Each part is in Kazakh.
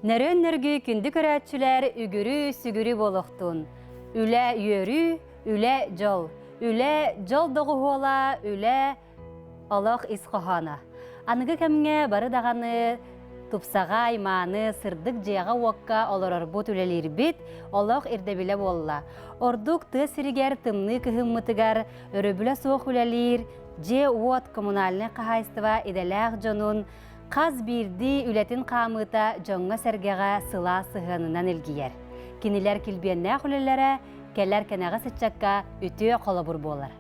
Nörön nörgü kündü körətçülər ügürü sügürü boluqtun. Ülə yörü, ülə jol. Ülə jol doğu ola, ülə alaq isqohana. Anıgı kəmge barı dağanı, tupsağa imanı, sırdık ciyağa uaqqa oloror but ülelir bit, alaq irdebile bolla. Orduk tı siriger tımны kıhımmıtıgar, öröbüle soğuk ülelir, je uot kommunalini qahaystıva idelaq jonun, Qaz birdi ületin qamıta jonga sergeğa sıla sıhınından ilgiyer. Kiniler kilbiyenне xülelere, keller kenağa sıçakka ütüye kolabur bolar.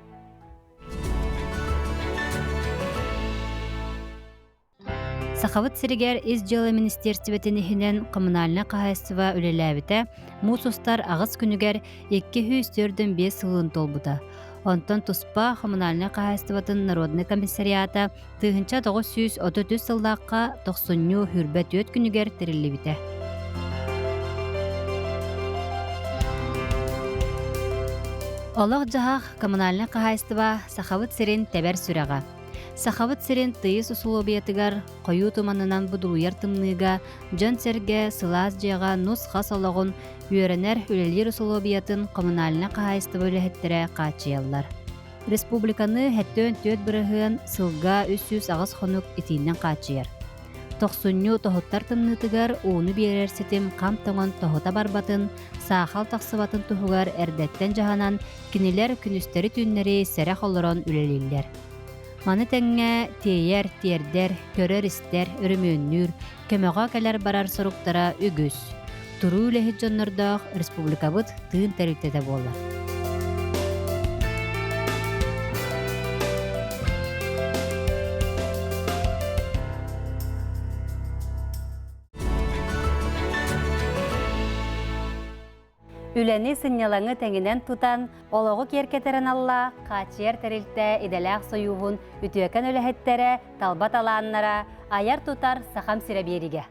Сахавыт сиригер İz-Жылы Министерстветинихинен коммунальна qahaystıva ülelәбите, мусустар ағыз күнігер 204-5 сылын толбута. Онтон туспа коммунальна qahaystыватын Народный комиссариата тыгынча 933 сыллаққа 90 хүрбет өт күнігер тирилибите. Олық жағақ коммунальна qahaystыва Сахавыт сирин тәбәр сүрәға. Сахавыт сирин тыйыс усулобиятыгар, қойу туманынан будулуяр тымныга, жан серге сылаз жеға нус қас олығын үйеренер үлелер усулобиятын коммунальна qahaystыва үләхеттері қачыялар. Республиканы хәттөн төт бірігін сылға 300 ағыз қонук итинен қачыяр. 90 тоғыттар тымнытыгар уыны берер сетім қам тоңын тоғыта барбатын, сақал тақсыбатын тұғығар әрдеттен жағанан кинелер күністері түннері сәрәқ олырын үлелелер. Маны тәңе тейер, тердер, көрер істер, үрімөннүр, көмеға кәлер барар сұрықтара үгіз. Туру үләхет жоннырдақ республикабыт тыын тәрілтеді болар. Үләні сыннялаңы тәңінен тұтан, олығы керкетерін алла, қачияр тәрілті иделәқ сойуғын үтіөкен өліхеттері, талбат аланнара, аяр тұтар сақам сіребериге.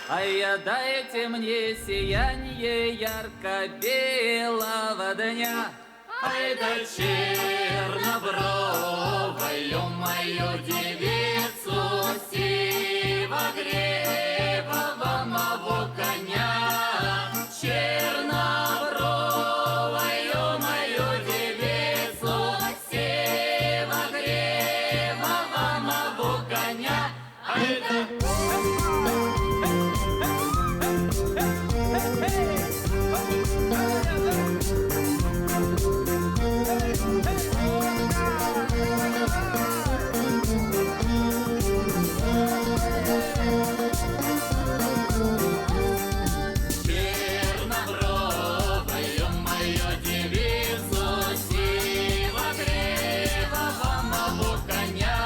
Ай, дайте мне сияние ярко-белого дня. Ай да чернобровою мою девицу сивогребого моего коня. Чернобровою мою девицу сивогребого моего коня. Ай да чернобровою мою девицу сивогребого моего коня.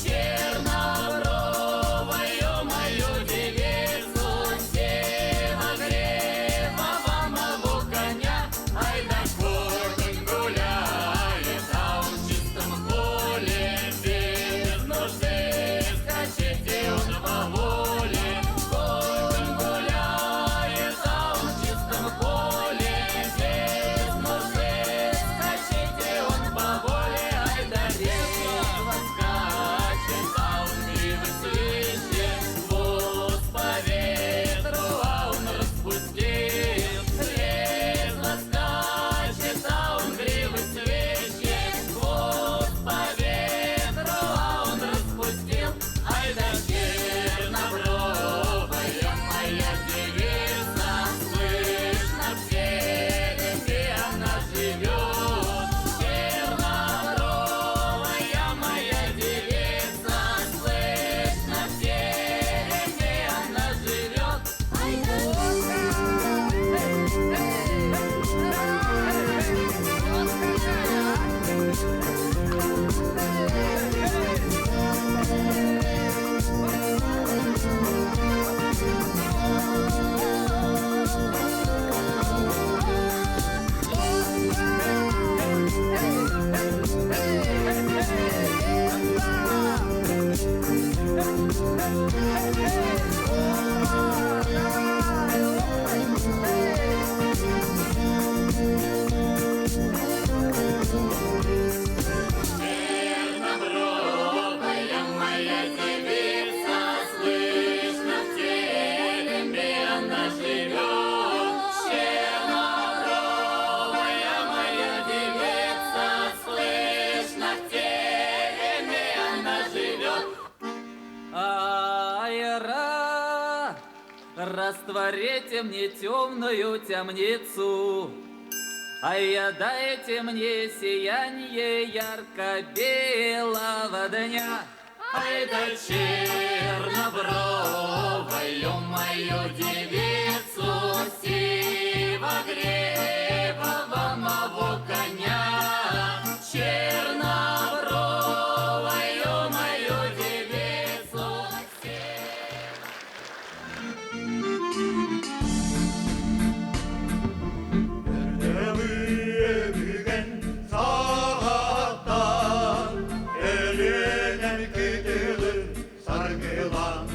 Чернобровою мою девицу сивогребого моего коня. Ай да конь гуляет, а он в чистом поле, без нужды скачет и он во воле. Конь гуляет, а он в чистом поле, без нужды скачет и он по воле. Ай да резво скачет, а он гривы свищет, хвост по ветру, а он распустил. Резво скачет, а он гривы свищет, хвост по ветру, а он распустил. Ай да чернобровая моя девица, слышно в тереме она живет. Чернобровая моя девица, слышно в тереме она живет. Ай да чернобровая моя девица, слышно в тереме она живет. Чернобровая моя девица, слышно в тереме она живет. Ай-ра, растворите мне темную темницу. Ай, дайте мне сияние ярко-белого дня. Ай да чернобровою мою девицу сивогребого моего коня. Чернобровою мою девицу Ömürgen sağattan elenen kıtılı sargılan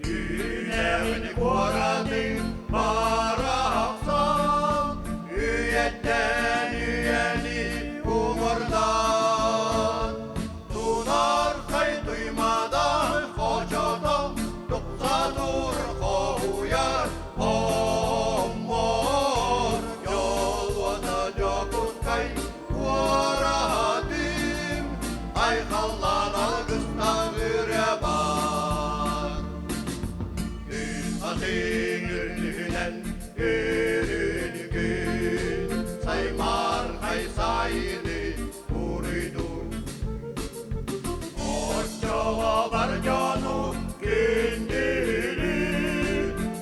Yüreğini koradı baraksan Üyetten üyeni umurdan Tunar kay duymadan kocadan Tuksa dur koyar Omor yoluna jokutkai kuaradim Ay kallan algıstan üreban Ateğin ürününen ürünü gün Saymar kay sayını uridun Oçova var canu gündülü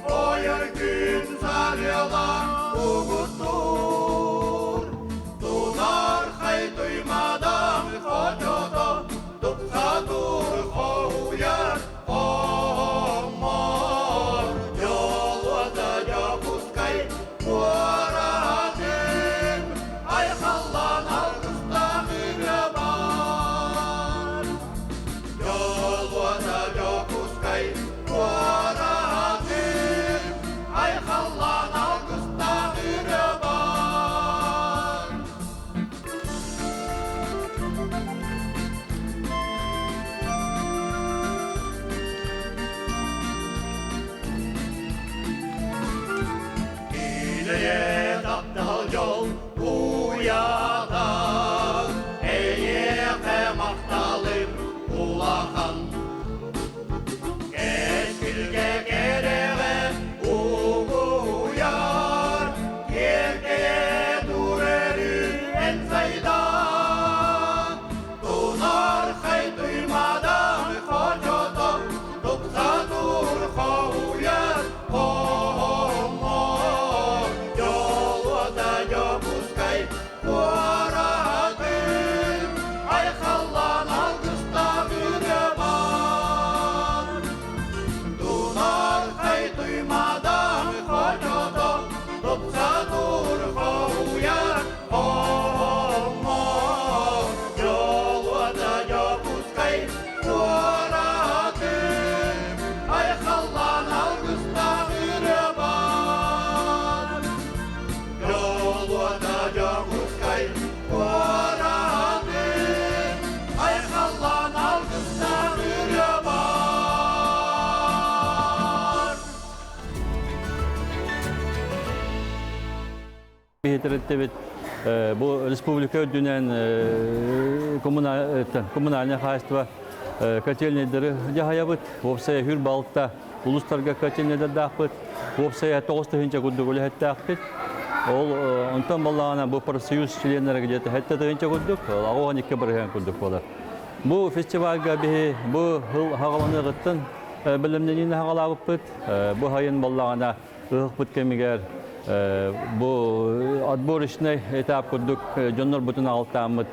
Oyar gün sarıla ugutur Tunar kay duymadan kocoda Tuksa dur koyar omor Yol Ие таптал жол уята, Эйеқе мақталым улахан. Кешкілге кереғе уғуяр, Еркее дурері ән сайдан. Тунар хай туймадан хочотом, Тупса тур хоуяр хомо. Жолуата жопускай қуаратым, Ай халлан алғыста бүребан. Тунар хай туймадан хочотом, Тупса тур хоуяр хомо. Жолуата жопускай қуаратым, Ай халлан алғыста бүребан. Жолуата жопускай қуаратым, Ай халлан алғыста бүребан. Бетереттебет бу республика өдүнен коммунальное хозяйство котельниялары жаһаябыт. Опсая хүр балыкта улустарга котельниялар дақпыт. Опсая 9-нчы гуддук үләһәттәкпит. Ол онтан баллагана бу профсоюз членнәре где-то 7-нчы гуддук, агыган 2 бирген гуддук булар. Бу фестивальга бе бу хыл хагаланы гыттын билимнәни хагалабыт. Бу хайын баллагана ыгыпыт кемигер бу отборочный этап курдук жоннор бутун алтамыт.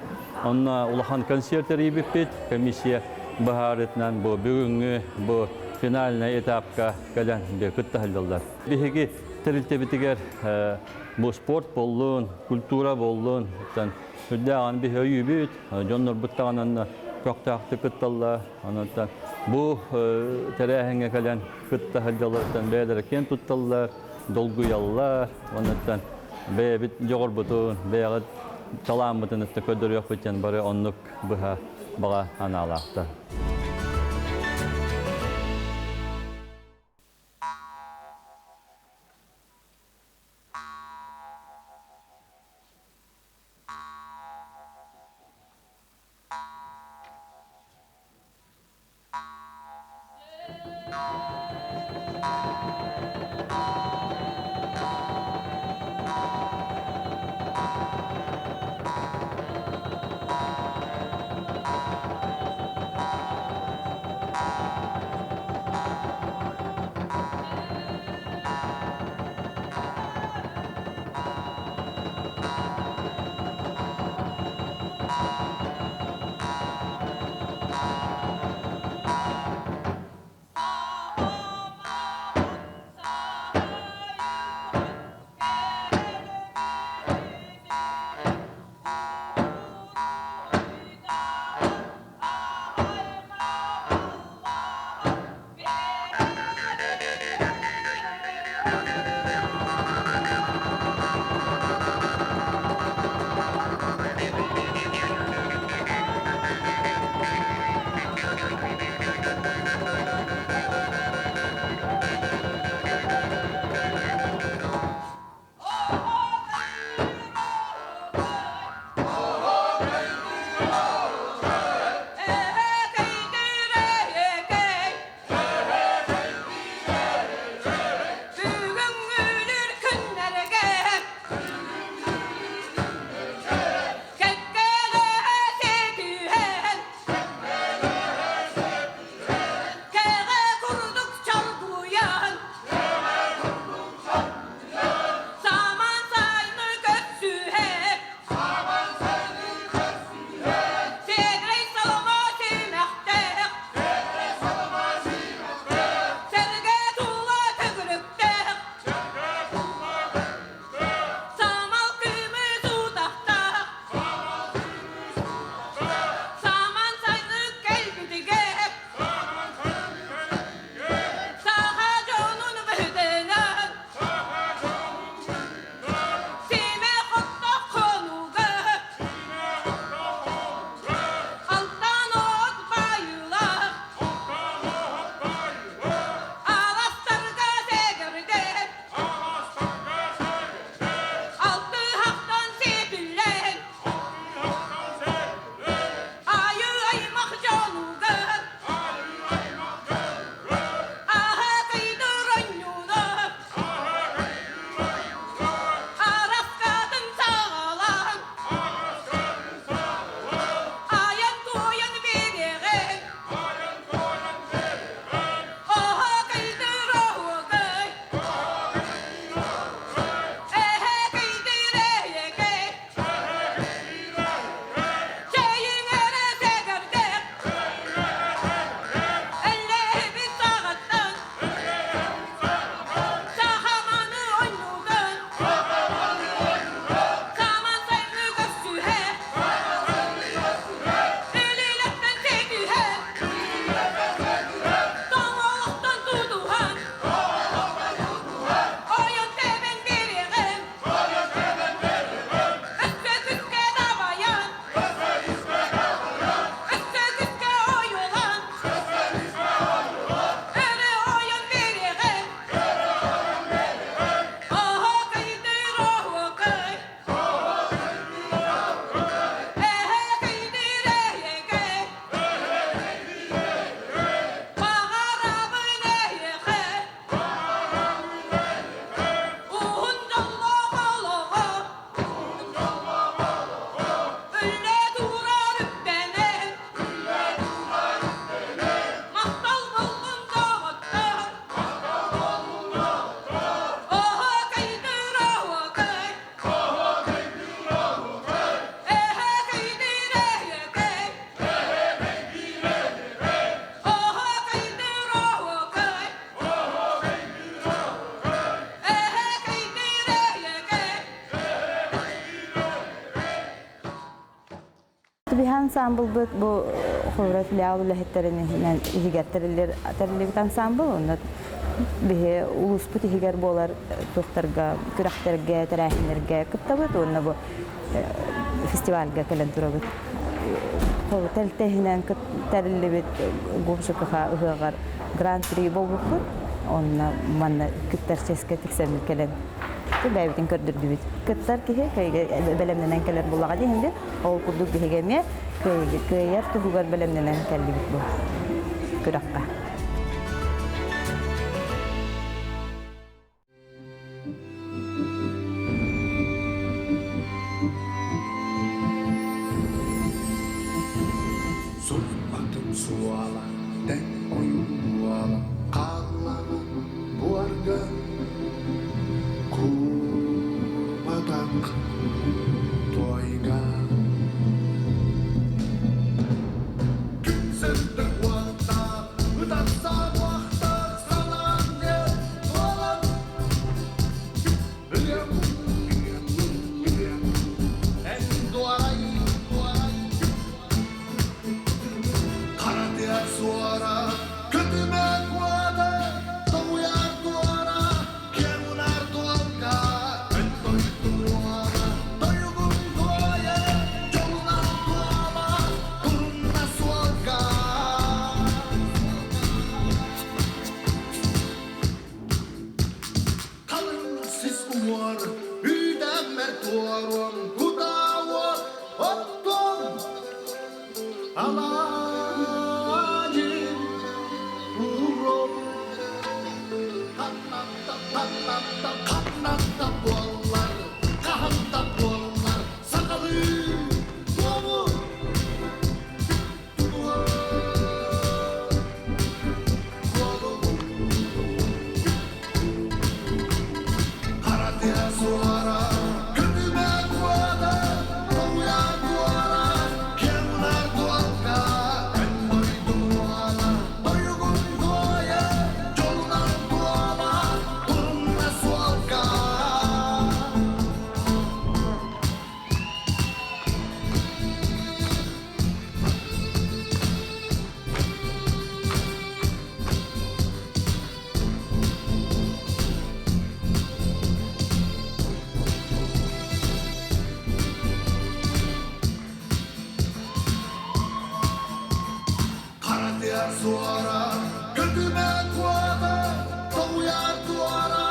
Онна улахан концерттер ибиппит. Комиссия бахарытнан бу бүгүнгү бу финальный этапка калан бе кытталдылар. Биһиги тирилтебитигер бу спорт боллун, культура боллун. Тан үддәган би өйүбүт. Жоннор буттаганан коктакты кытталла. Анан бу терәһеңе калан кытталдылар. Бәдер кен тутталлар. Долгуяллар, оннан бит жогор бутун, бәгыт талам бутун көдөр yok битен бары оннук быха бага аналакта. ансамбл bu Xovra filial ulahitlerinin higerterler terlik ансамбл onu bihe ulus puti higer bolar doktorga kürakterge terahinlerge kıptabıt onu bu festivalga kelen turabıt teltehinen terlibit gobşukaha ıhıgar Grand Prix bolbukut onu manna kütterçeske tiksemil kelen Bäybiten kördürdübüt. Kıttar kihe belemnenen keler bulaga dihinde ol kuduk bihegeme köyer tuhugar belemnenen kellibit bu. Kürakka. Surmatun suala, ten oyun buala, kallanan buarga Kumatak toiga Künsente kualta Utan samuahta Sanange Tuolan Liam En tuorai Karatea suora Kötymä kuote Tomujar tuora Kiemunar tuolka Tuoron kutauot otton alajin puro kannatta puollar kahanta puollar sakaly tuovu karatea suora suora kötymä kuota toujar tuora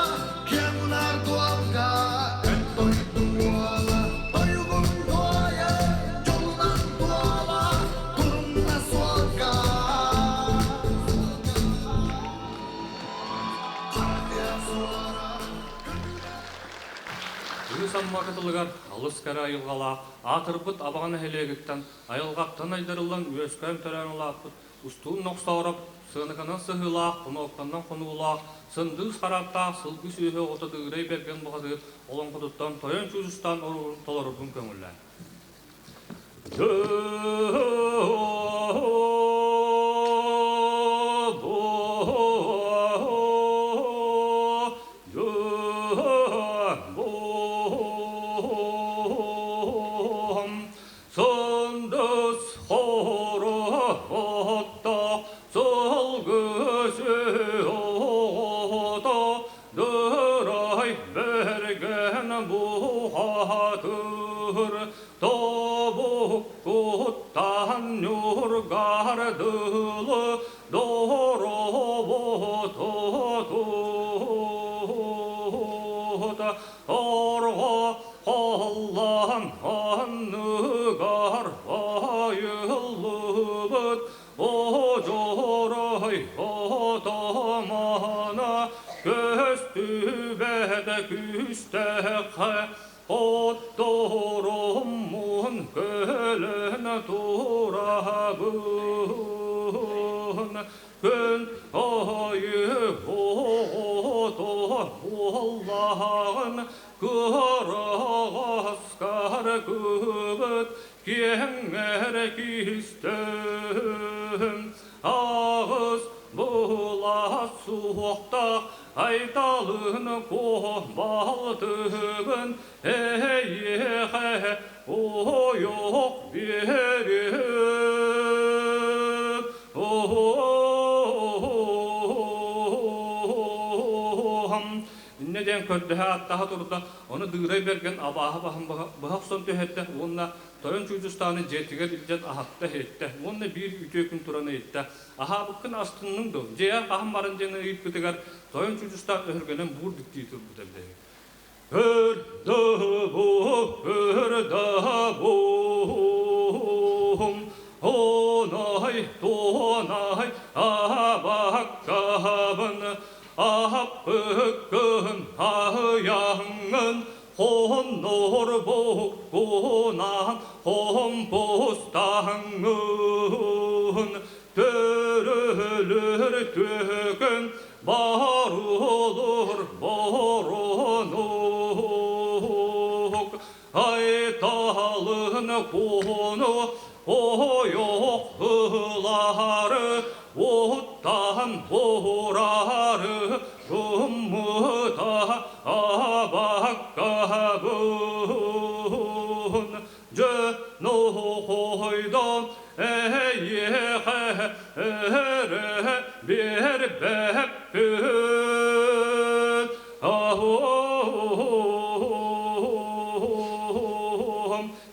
kiemunar tuolka ettoi tuola toivon tuoja jolnan tuola turunna suolka karatea suora Samma katılgar alыс kara yılgala atırpıt abağına helegikten ayılgaqtan aydarılan üyeskön tören olapıt Устун ноксаурап, сыныканан сыһылаах, қонуоқтаннан қонуулаах, сындыыс қараптаах, сылгы сүйе отадыгырай берген бұғады, олон құдыттан тойон чүзістан толарыбын көңіллән. Ottorummun kölön turabın Kön ayı otor Allah'ın kıraskar kıvıt Kenger kistön Ağız bulas суоқтақ айталыны ко балтығын әйеқе ойоқ беріп неден көрді аттаға тұрда оны дырай берген абаға бағақ сон төхетті онына тойын чуйдустаны жетігер илжет ахатта хетті онына бір үтөкін тұраны етті аха бұққын астынның ды жеяр қағым барын жеңі үйіппетігер тойын чуйдустан өргенен бұр дүкті тұр бұдырды онай тонай абаққабын Ахпыкын аяңын хонор боғынан хомпостаңын төрілір төгін бар olur боронук айталын қону ойоқлары оттан борары жұмыта абаққабын жөну қойдан әйеқәрі бер бәппін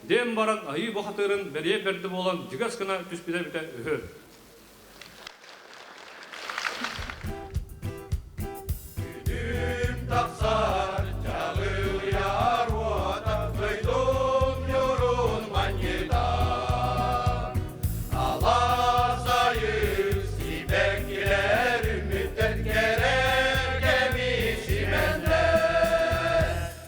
дем баран айы бұқатырын бере берді болан жүгәс кіна түспеде біте үхір. Тапсар чағыл яр ота Көйдім юрун маньедан Аласайы сибек келер үміттен керек емешіменде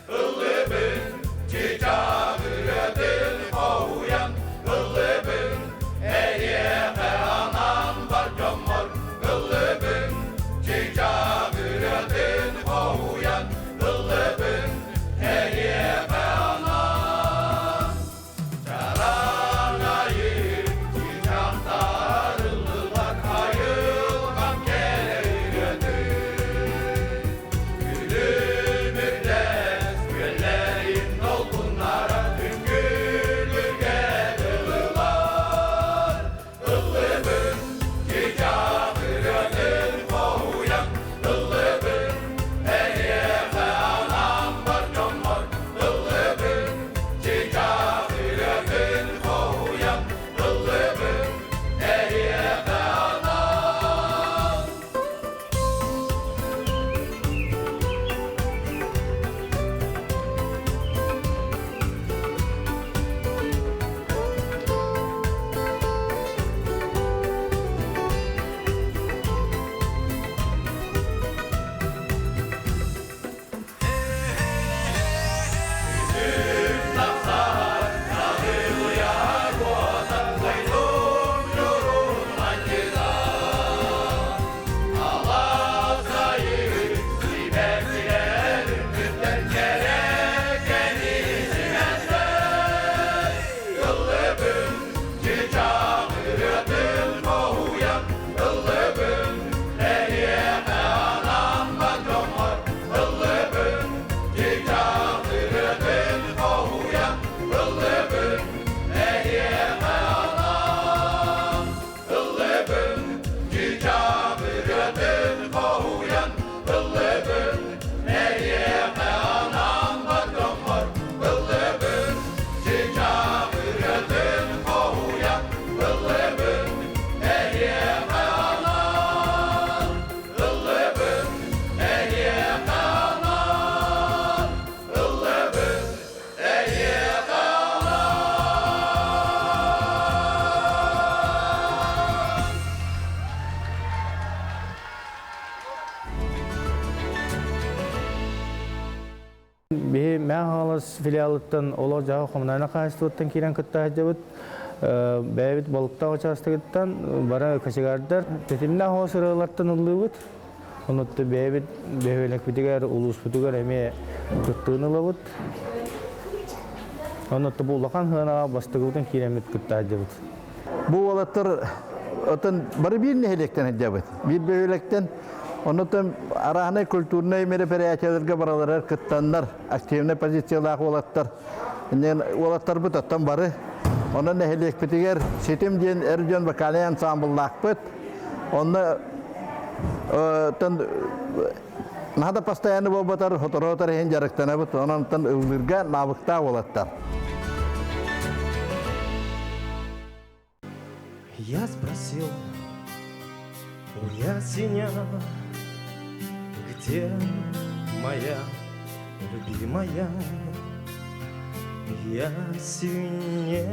Ұлыбын чичағыратын оуян Ұлыбын әйеқе анан бар жомор Ұлыбын чичағыратын оуян Ұлыбын әйеқе анан Жаранайын чичақтарылылар Айылған келейретін Күлімірдәс көлләрін толқынара Үңгілерге дылылар Ұлыбын чичағыратын оуян Ұлыбын әйеқе анан бар жомор Ұлыбын чичағыратын оуян Ұлыбын әйеқе анан Тапсар чағыл яр ота Көйдім юрун маньедан Аласайы сибек келер үміттен керек емешіменде Ұлыбын чичағыратын оуян Ұлыбын әйеқе анан бар жомор Ұлыбын чичағыратын оуян Ұлыбын әйеқе анан Ұлыбын чичағыратын оуян Ұлыбын әйеқе анан бар жомор Ұлыбын чичағыратын оуян Ұлыбын әйеқе анан Ұлыбын әйеқе анан Ұлыбын әйеқе Бе мен халас филиалыттан олар жағы коммунальный хозяйствоттан кирен кытта жабыт бәбит балыкта участогыттан бара кашыгардар тетимна хосырылаттан улыбыт онутты бәбит бәбелек битигер улус битигер эме кыттынылыбыт онутты булахан хана бастыгытан киремит кытта жабыт Bu olatlar atan bari bir nehelekten edebet. Bir böylekten Онутан арахны культурный мероприятияларга баралар кыттаннар, активный позициялах олаттар. Нен олаттар бут аттан бары. Онун нехелекпитигер сетим ден эрден вокальный ансамбльлакпыт. Онны надо постоянно болбатар, хоторотар хен жарыктанабыт. Онун ылырга навыкта олаттар. Я спросил у ясеня, где моя любимая? Ясень не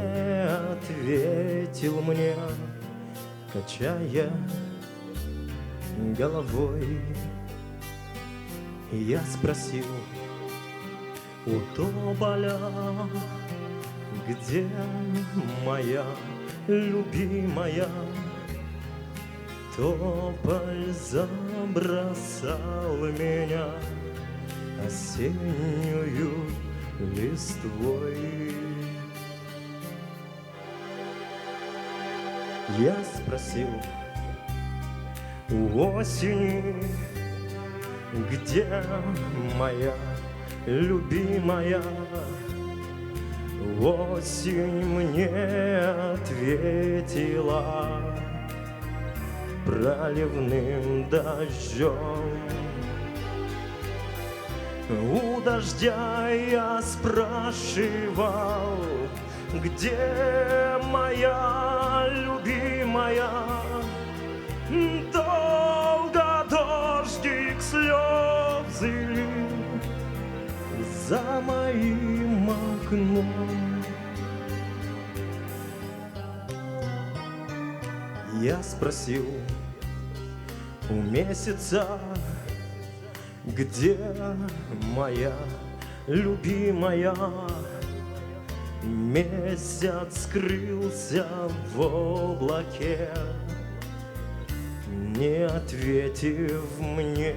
ответил мне, качая головой. Я спросил у тополя, где моя любимая? Тополь забросал меня осеннюю листвой. Я спросил у осени, где моя любимая? Осень мне ответила проливным дождем. У дождя я спрашивал, где моя любимая? Долго дождик слезы лил за моим окном. Я спросил у месяца, где моя любимая? Месяц скрылся в облаке, не ответив мне.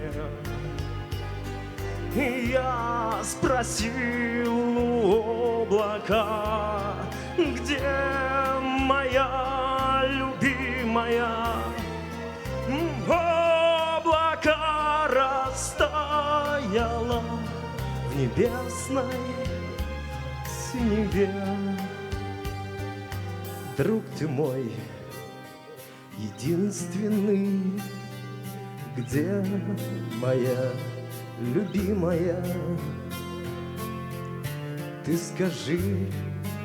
Я спросил у облака, где моя любимая? Облака растаяла в небесной синеве. Друг ты мой единственный, где моя любимая? Ты скажи,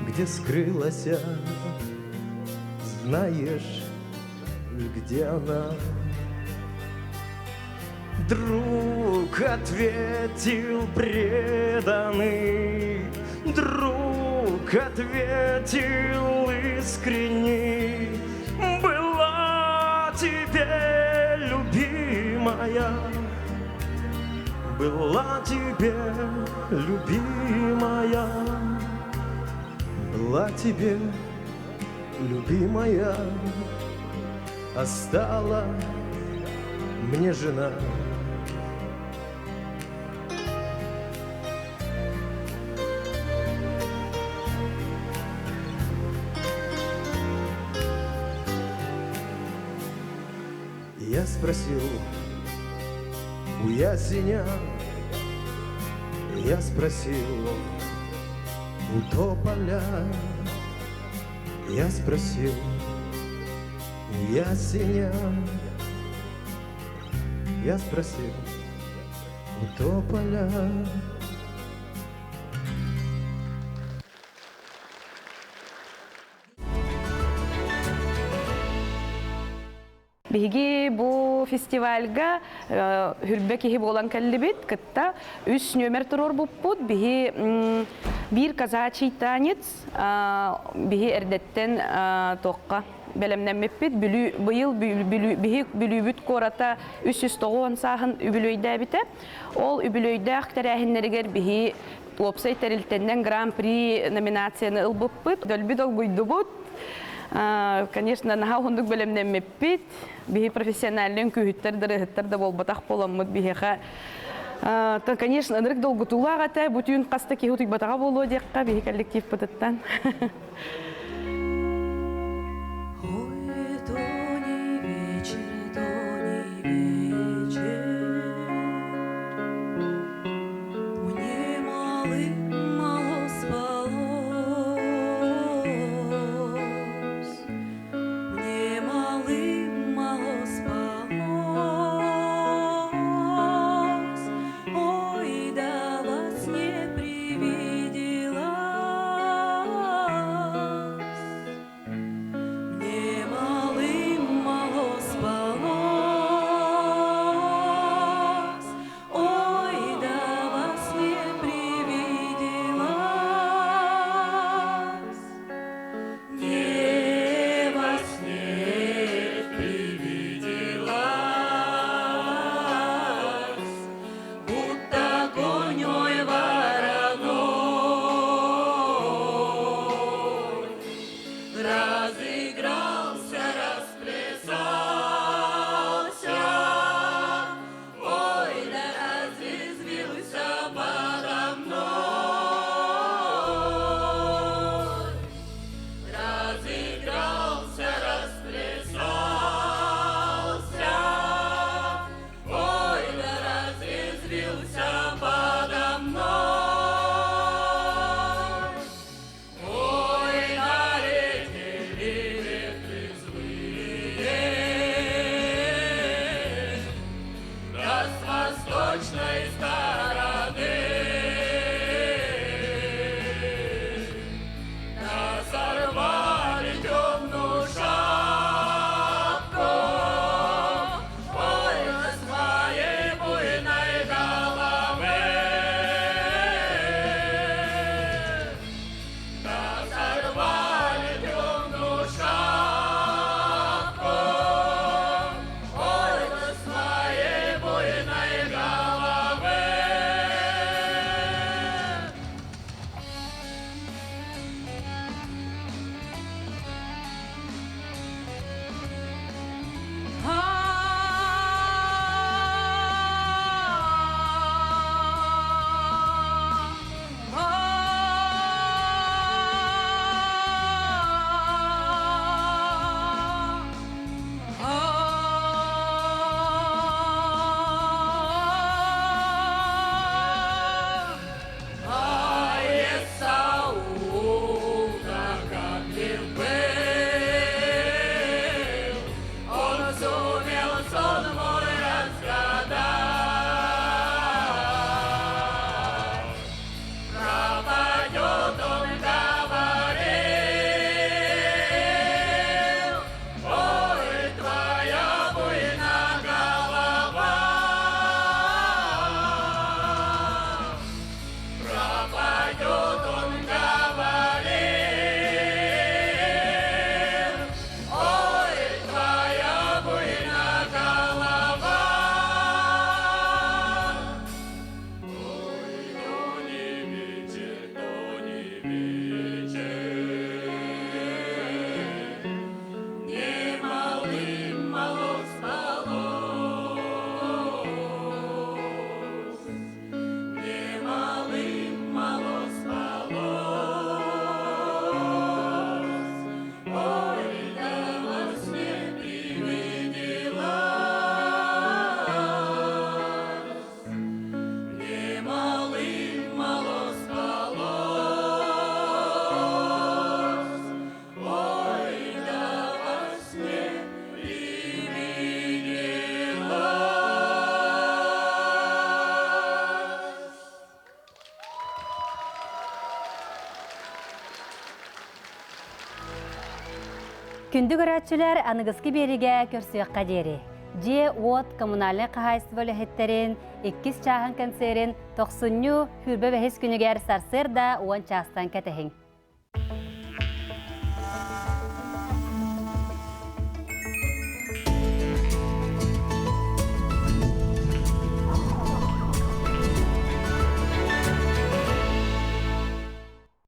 где скрылась, знаешь, где она? Друг ответил преданный, друг ответил искренний: была тебе любимая, была тебе любимая, была тебе любимая, а стала мне жена. Я спросил у ясеня, я спросил у тополя, я спросил у ясеня, я спросил у тополя. Биги бу фестивальга хүрбе кихи болан каллибит кытта 3 номер турор буппут биги бир казачий танец биги эрдеттен тоққа белемнеммеппит быйыл биги бүлүбүт кората 390 сахын үбүлөйдө бите ол үбүлөйдө актерахиннеригер биги вебсайт терилтенден гран-при номинацияны ылбыппыт дөлбүдок буйдубут. Конечно, наха хундук белемнеммеппит биги профессиональный күһүттер дырыһыттар да болбатах боламмыт бихеха. Конечно, ынырык долгутулаагата бүтүн каста кихутук батага болуу декка биги коллектив бытыттан. Ой, то не вечер, Күнді көрәтшілер анығызғы беріге көрсіяққа дері. Же от коммунальный қағайсы бөлі хеттерін, 2 чағын концерін 90-ню хүрбе бәхес күнігер сарсыр да 10 частан кәтіхін.